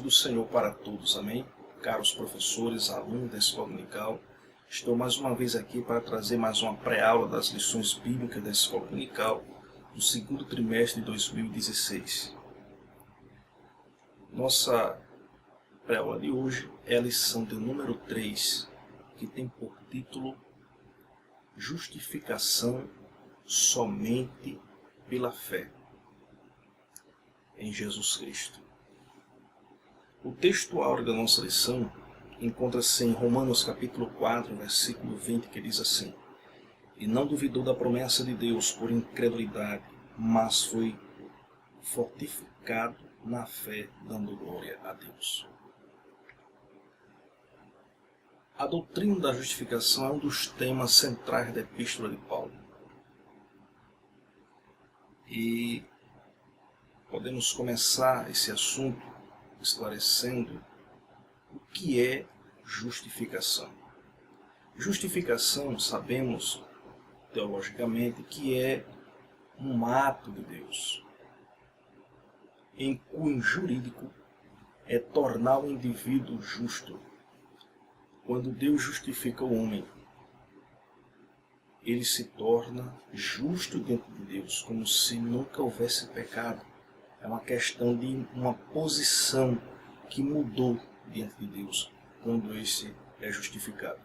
do Senhor para todos, amém? Caros professores, alunos da Escola Dominical, estou mais uma vez aqui para trazer mais uma pré-aula das lições bíblicas da Escola Dominical do segundo trimestre de 2016. Nossa pré-aula de hoje é a lição de número 3, que tem por título Justificação somente pela fé em Jesus Cristo. O texto áureo da nossa lição encontra-se em Romanos capítulo 4, versículo 20, que diz assim: E não duvidou da promessa de Deus por incredulidade, mas foi fortificado na fé, dando glória a Deus. A doutrina da justificação é um dos temas centrais da Epístola de Paulo. E podemos começar esse assunto esclarecendo o que é justificação. Justificação, sabemos teologicamente que é um ato de Deus, em cunho jurídico é tornar o indivíduo justo. Quando Deus justifica o homem, ele se torna justo diante de Deus, como se nunca houvesse pecado. É uma questão de uma posição que mudou diante de Deus, quando esse é justificado.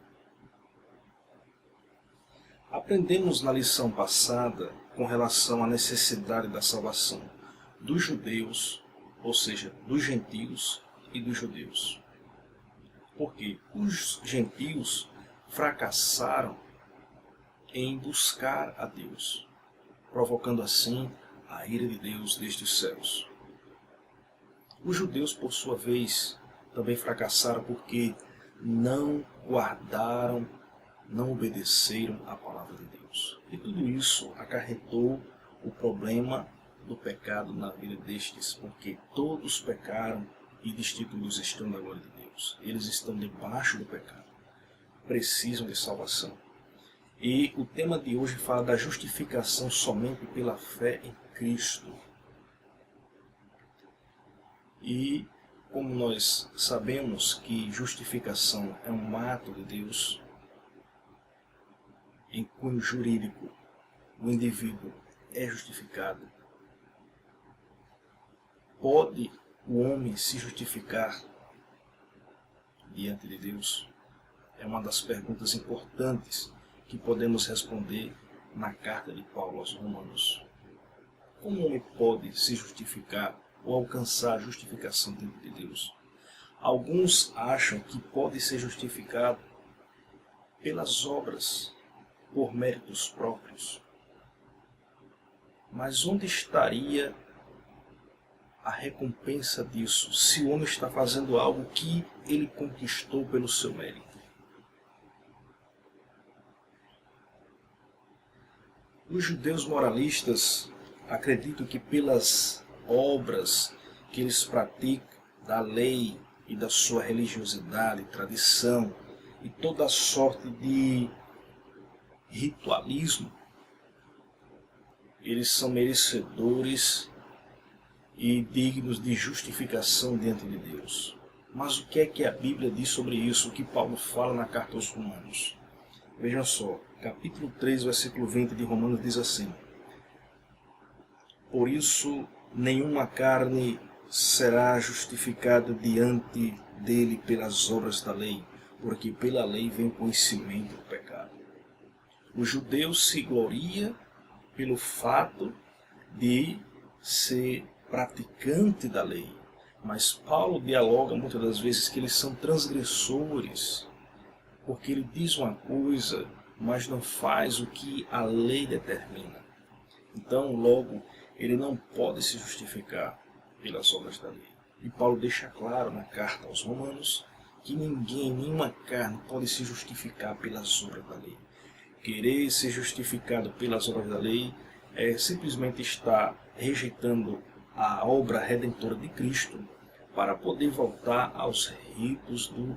Aprendemos na lição passada com relação à necessidade da salvação dos judeus, ou seja, dos gentios e dos judeus. Porque os gentios fracassaram em buscar a Deus, provocando assim a ira de Deus desde os céus. Os judeus, por sua vez, também fracassaram porque não guardaram, não obedeceram à palavra de Deus. E tudo isso acarretou o problema do pecado na vida destes, porque todos pecaram e destituídos estão da glória de Deus. Eles estão debaixo do pecado, precisam de salvação. E o tema de hoje fala da justificação somente pela fé em Cristo. E como nós sabemos que justificação é um ato de Deus, em cunho jurídico, o indivíduo é justificado. Pode o homem se justificar diante de Deus? É uma das perguntas importantes que podemos responder na carta de Paulo aos Romanos. Como o homem pode se justificar ou alcançar a justificação diante de Deus? Alguns acham que pode ser justificado pelas obras, por méritos próprios. Mas onde estaria a recompensa disso, se o homem está fazendo algo que ele conquistou pelo seu mérito? Os judeus moralistas acreditam que pelas obras que eles praticam, da lei e da sua religiosidade, tradição e toda sorte de ritualismo, eles são merecedores e dignos de justificação diante de Deus. Mas o que é que a Bíblia diz sobre isso, o que Paulo fala na carta aos Romanos? Vejam só, capítulo 3, versículo 20 de Romanos diz assim: Por isso nenhuma carne será justificada diante dele pelas obras da lei, porque pela lei vem o conhecimento do pecado. O judeu se gloria pelo fato de ser praticante da lei, mas Paulo dialoga muitas das vezes que eles são transgressores, porque ele diz uma coisa, mas não faz o que a lei determina. Então, logo, ele não pode se justificar pelas obras da lei. E Paulo deixa claro na carta aos Romanos que ninguém, nenhuma carne pode se justificar pelas obras da lei. Querer ser justificado pelas obras da lei é simplesmente estar rejeitando a obra redentora de Cristo para poder voltar aos ritos do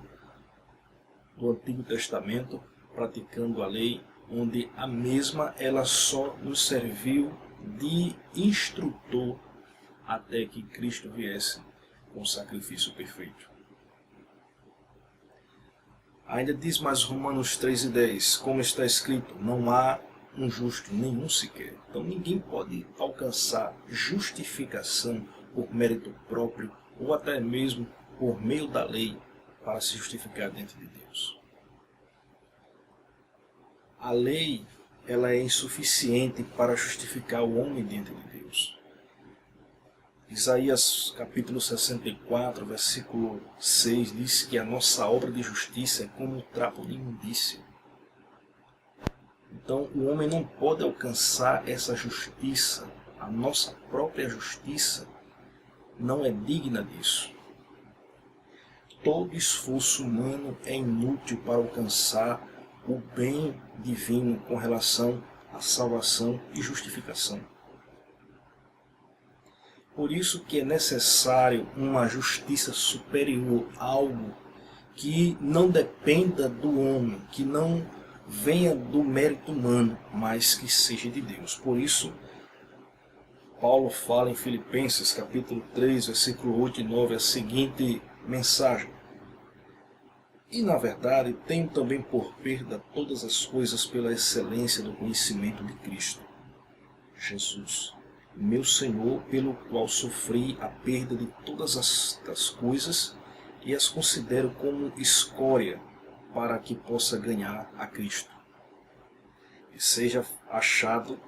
Antigo Testamento, praticando a lei, onde a mesma ela só nos serviu de instrutor até que Cristo viesse com o sacrifício perfeito. Ainda diz mais Romanos 3:10, como está escrito, não há um justo, nenhum sequer. Então ninguém pode alcançar justificação por mérito próprio ou até mesmo por meio da lei para se justificar diante de Deus. A lei, ela é insuficiente para justificar o homem diante de Deus. Isaías capítulo 64, versículo 6 diz que a nossa obra de justiça é como um trapo de imundícia. Então o homem não pode alcançar essa justiça, a nossa própria justiça não é digna disso. Todo esforço humano é inútil para alcançar o bem divino com relação à salvação e justificação. Por isso que é necessário uma justiça superior, algo que não dependa do homem, que não venha do mérito humano, mas que seja de Deus. Por isso, Paulo fala em Filipenses capítulo 3, versículo 8 e 9, a seguinte mensagem. E, na verdade, tenho também por perda todas as coisas pela excelência do conhecimento de Cristo Jesus, meu Senhor, pelo qual sofri a perda de todas estas coisas e as considero como escória para que possa ganhar a Cristo e seja achado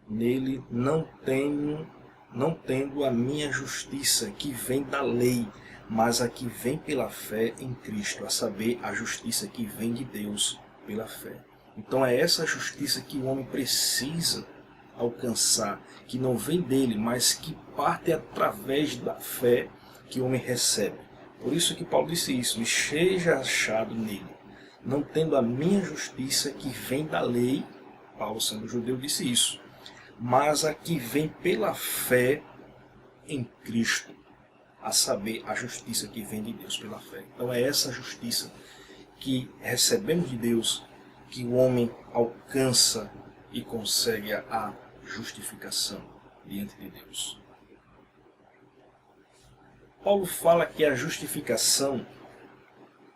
nele, não tendo a minha justiça que vem da lei, mas a que vem pela fé em Cristo, a saber, a justiça que vem de Deus pela fé. Então é essa justiça que o homem precisa alcançar, que não vem dele, mas que parte através da fé que o homem recebe. Por isso que Paulo disse isso, e seja achado nele, não tendo a minha justiça que vem da lei, Paulo sendo judeu disse isso, mas a que vem pela fé em Cristo, a saber, a justiça que vem de Deus pela fé. Então é essa justiça que recebemos de Deus que o homem alcança e consegue a justificação diante de Deus. Paulo fala que a justificação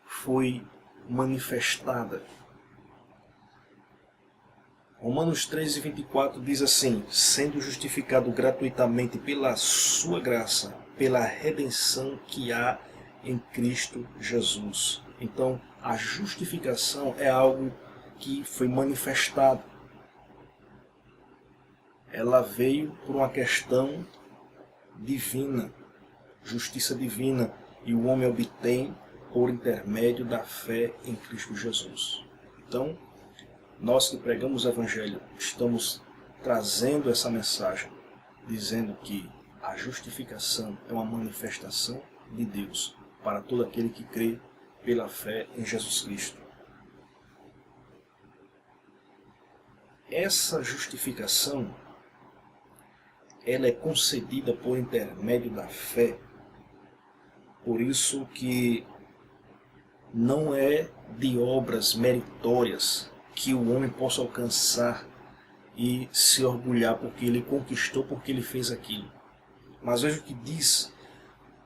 foi manifestada. Romanos 13:24 diz assim, sendo justificado gratuitamente pela sua graça, pela redenção que há em Cristo Jesus. Então, a justificação é algo que foi manifestado. Ela veio por uma questão divina, justiça divina, e o homem obtém por intermédio da fé em Cristo Jesus. Então, nós que pregamos o Evangelho, estamos trazendo essa mensagem, dizendo que a justificação é uma manifestação de Deus para todo aquele que crê pela fé em Jesus Cristo. Essa justificação, ela é concedida por intermédio da fé. Por isso que não é de obras meritórias que o homem possa alcançar e se orgulhar porque ele conquistou, porque ele fez aquilo. Mas veja o que diz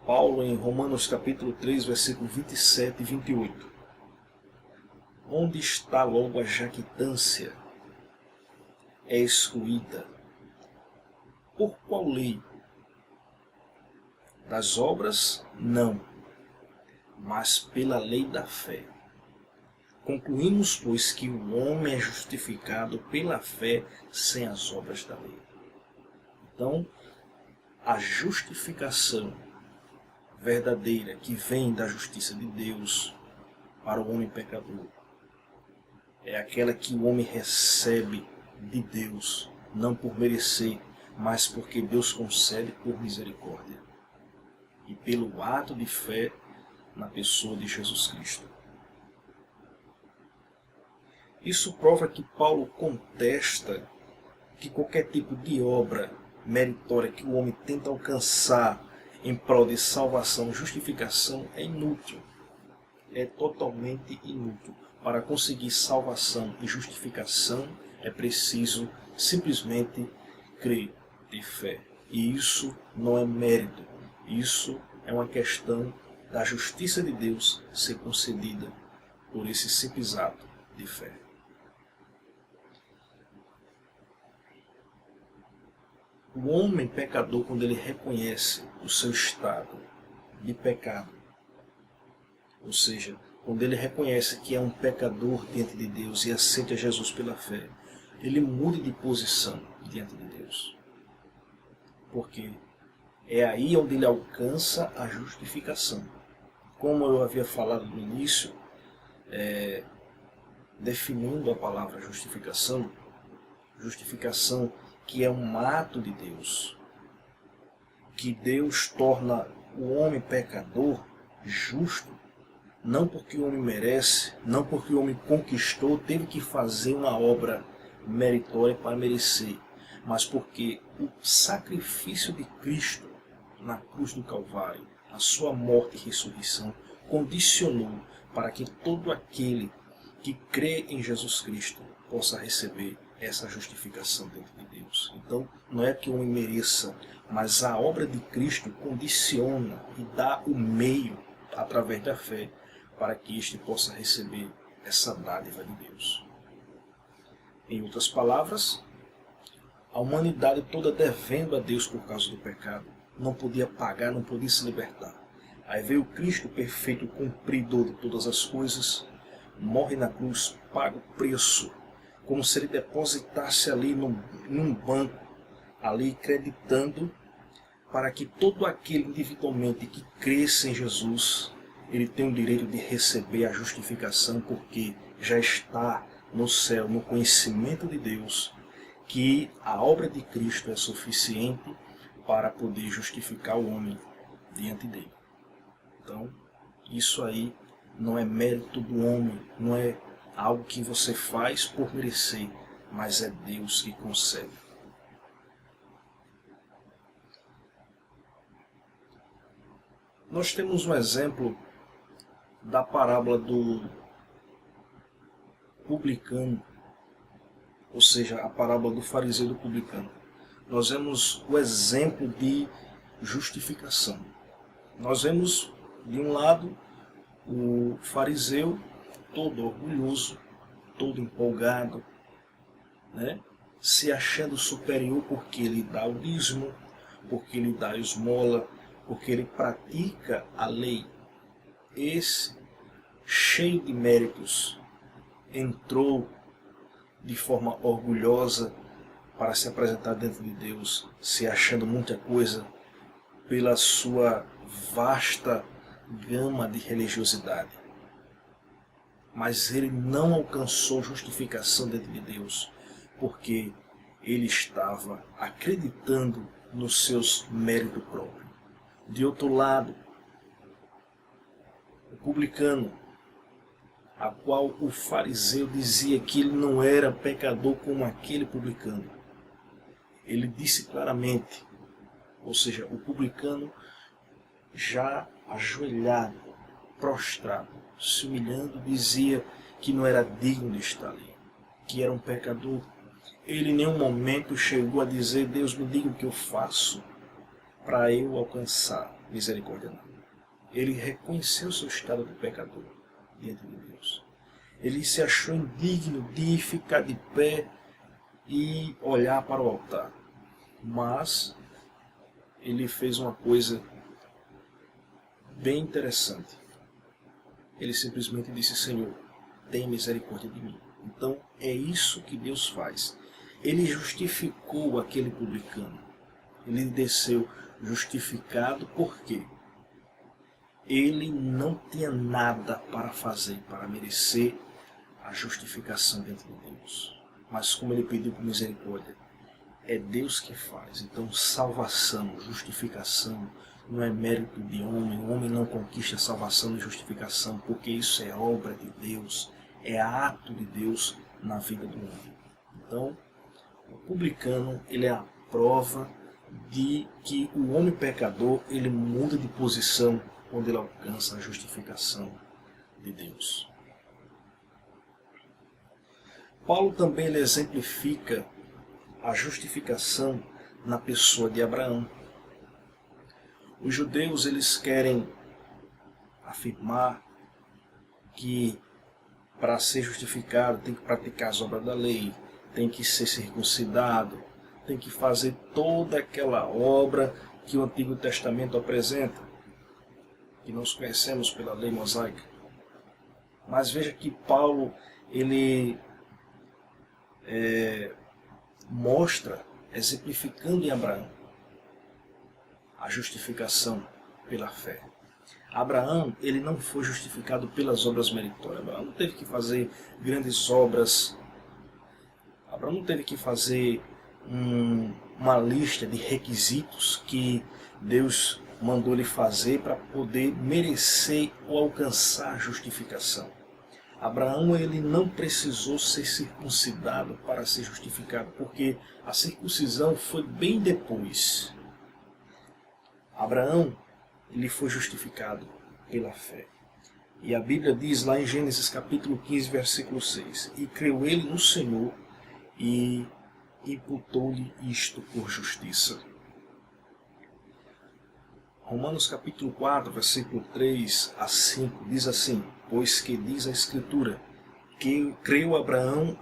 Paulo em Romanos capítulo 3, versículo 27 e 28. Onde está logo a jactância? É excluída. Por qual lei? Das obras? Não, mas pela lei da fé. Concluímos, pois, que o homem é justificado pela fé sem as obras da lei. Então, a justificação verdadeira que vem da justiça de Deus para o homem pecador é aquela que o homem recebe de Deus, não por merecer, mas porque Deus concede por misericórdia e pelo ato de fé na pessoa de Jesus Cristo. Isso prova que Paulo contesta que qualquer tipo de obra meritória que o homem tenta alcançar em prol de salvação, justificação, é inútil. É totalmente inútil. Para conseguir salvação e justificação, é preciso simplesmente crer de fé E isso não é mérito, isso é uma questão da justiça de Deus ser concedida por esse simples ato de fé. O homem pecador, quando ele reconhece o seu estado de pecado, ou seja, quando ele reconhece que é um pecador diante de Deus e aceita Jesus pela fé, ele muda de posição diante de Deus. Porque é aí onde ele alcança a justificação. Como eu havia falado no início, definindo a palavra justificação, justificação que é um ato de Deus, que Deus torna o homem pecador justo, não porque o homem merece, não porque o homem conquistou, teve que fazer uma obra meritória para merecer, mas porque o sacrifício de Cristo na cruz do Calvário, a sua morte e ressurreição, condicionou para que todo aquele que crê em Jesus Cristo possa receber essa justificação dentro de Deus. Então, não é que o homem mereça, mas a obra de Cristo condiciona e dá o meio, através da fé, para que este possa receber essa dádiva de Deus. Em outras palavras, a humanidade toda devendo a Deus por causa do pecado, não podia pagar, não podia se libertar. Aí veio Cristo, perfeito cumpridor de todas as coisas, morre na cruz, paga o preço, como se ele depositasse ali num banco, ali creditando, para que todo aquele individualmente que cresce em Jesus, ele tem o direito de receber a justificação, porque já está no céu, no conhecimento de Deus, que a obra de Cristo é suficiente para poder justificar o homem diante dele. Então, isso aí não é mérito do homem, não é algo que você faz por merecer, mas é Deus que concede. Nós temos um exemplo da parábola do publicano, ou seja, a parábola do fariseu e do publicano. Nós vemos o exemplo de justificação. Nós vemos, de um lado, o fariseu todo orgulhoso, todo empolgado, né? Se achando superior porque ele dá o dízimo, porque ele dá a esmola, porque ele pratica a lei. Esse, cheio de méritos, entrou de forma orgulhosa para se apresentar diante de Deus, se achando muita coisa pela sua vasta gama de religiosidade. Mas ele não alcançou justificação diante de Deus, porque ele estava acreditando nos seus méritos próprios. De outro lado, o publicano, a qual o fariseu dizia que ele não era pecador como aquele publicano. Ele disse claramente, ou seja, o publicano já ajoelhado, prostrado, se humilhando, dizia que não era digno de estar ali, que era um pecador. Ele em nenhum momento chegou a dizer: Deus, me diga o que eu faço para eu alcançar misericórdia. Não. Ele reconheceu seu estado de pecador diante de Deus. Ele se achou indigno de ficar de pé e olhar para o altar. Mas ele fez uma coisa bem interessante. Ele simplesmente disse: Senhor, tenha misericórdia de mim. Então é isso que Deus faz. Ele justificou aquele publicano. Ele desceu justificado porque ele não tinha nada para fazer, para merecer a justificação diante de Deus. Mas como ele pediu por misericórdia, é Deus que faz. Então salvação, justificação, não é mérito de homem. O homem não conquista salvação e justificação, porque isso é obra de Deus, é ato de Deus na vida do homem. Então, o publicano, ele é a prova de que o homem pecador, ele muda de posição quando ele alcança a justificação de Deus. Paulo também ele exemplifica a justificação na pessoa de Abraão. Os judeus, eles querem afirmar que para ser justificado tem que praticar as obras da lei, tem que ser circuncidado, tem que fazer toda aquela obra que o Antigo Testamento apresenta, que nós conhecemos pela lei mosaica. Mas veja que Paulo, ele mostra, exemplificando em Abraão, a justificação pela fé. Abraão, ele não foi justificado pelas obras meritórias. Abraão não teve que fazer grandes obras. Abraão não teve que fazer uma lista de requisitos que Deus mandou ele fazer para poder merecer ou alcançar a justificação. Abraão, ele não precisou ser circuncidado para ser justificado, porque a circuncisão foi bem depois. Abraão, ele foi justificado pela fé. E a Bíblia diz lá em Gênesis capítulo 15, versículo 6, e creu ele no Senhor e imputou-lhe isto por justiça. Romanos capítulo 4, versículo 3 a 5, diz assim, pois que diz a Escritura, que creu Abraão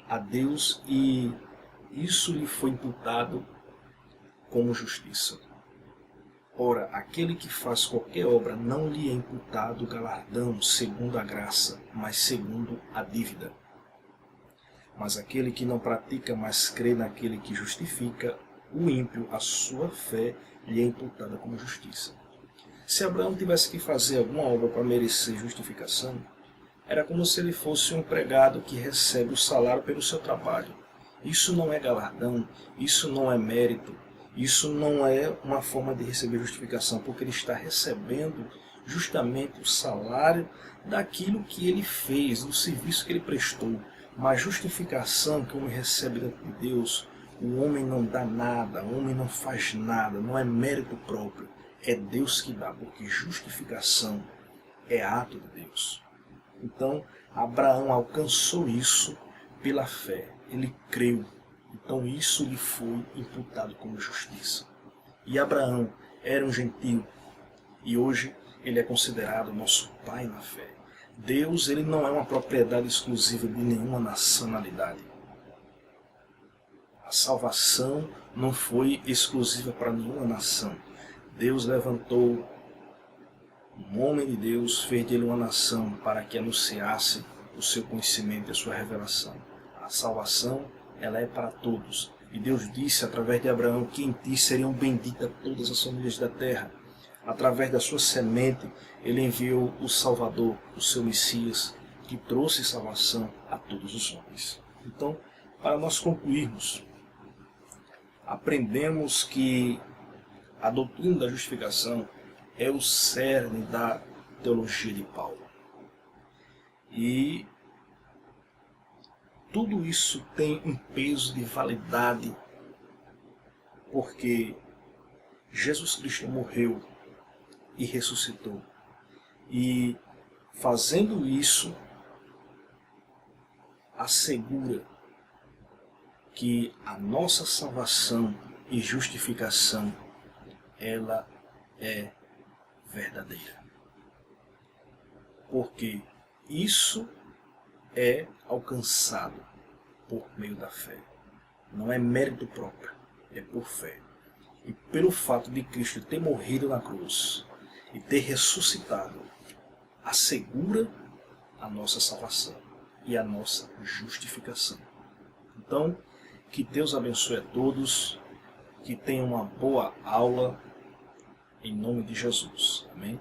a Deus e isso lhe foi imputado como justiça. Ora, aquele que faz qualquer obra não lhe é imputado galardão segundo a graça, mas segundo a dívida. Mas aquele que não pratica, mas crê naquele que justifica, o ímpio, a sua fé lhe é imputada como justiça. Se Abraão tivesse que fazer alguma obra para merecer justificação, era como se ele fosse um empregado que recebe o salário pelo seu trabalho. Isso não é galardão, isso não é mérito, isso não é uma forma de receber justificação, porque ele está recebendo justamente o salário daquilo que ele fez, do serviço que ele prestou. Mas justificação que o homem recebe diante de Deus, o homem não dá nada, o homem não faz nada, não é mérito próprio, é Deus que dá, porque justificação é ato de Deus. Então, Abraão alcançou isso pela fé, ele creu, então isso lhe foi imputado como justiça. E Abraão era um gentio, e hoje ele é considerado nosso pai na fé. Deus, ele não é uma propriedade exclusiva de nenhuma nacionalidade. A salvação não foi exclusiva para nenhuma nação. Deus levantou um homem de Deus, fez dele uma nação para que anunciasse o seu conhecimento e a sua revelação. A salvação, ela é para todos. E Deus disse através de Abraão que em ti seriam benditas todas as famílias da terra. Através da sua semente, ele enviou o Salvador, o seu Messias, que trouxe salvação a todos os homens. Então, para nós concluirmos, aprendemos que a doutrina da justificação é o cerne da teologia de Paulo. E tudo isso tem um peso de validade, porque Jesus Cristo morreu e ressuscitou. E fazendo isso, assegura que a nossa salvação e justificação, ela é verdadeira. Porque isso é alcançado por meio da fé. Não é mérito próprio, é por fé. E pelo fato de Cristo ter morrido na cruz e ter ressuscitado, assegura a nossa salvação e a nossa justificação. Então, que Deus abençoe a todos, que tenham uma boa aula, em nome de Jesus. Amém?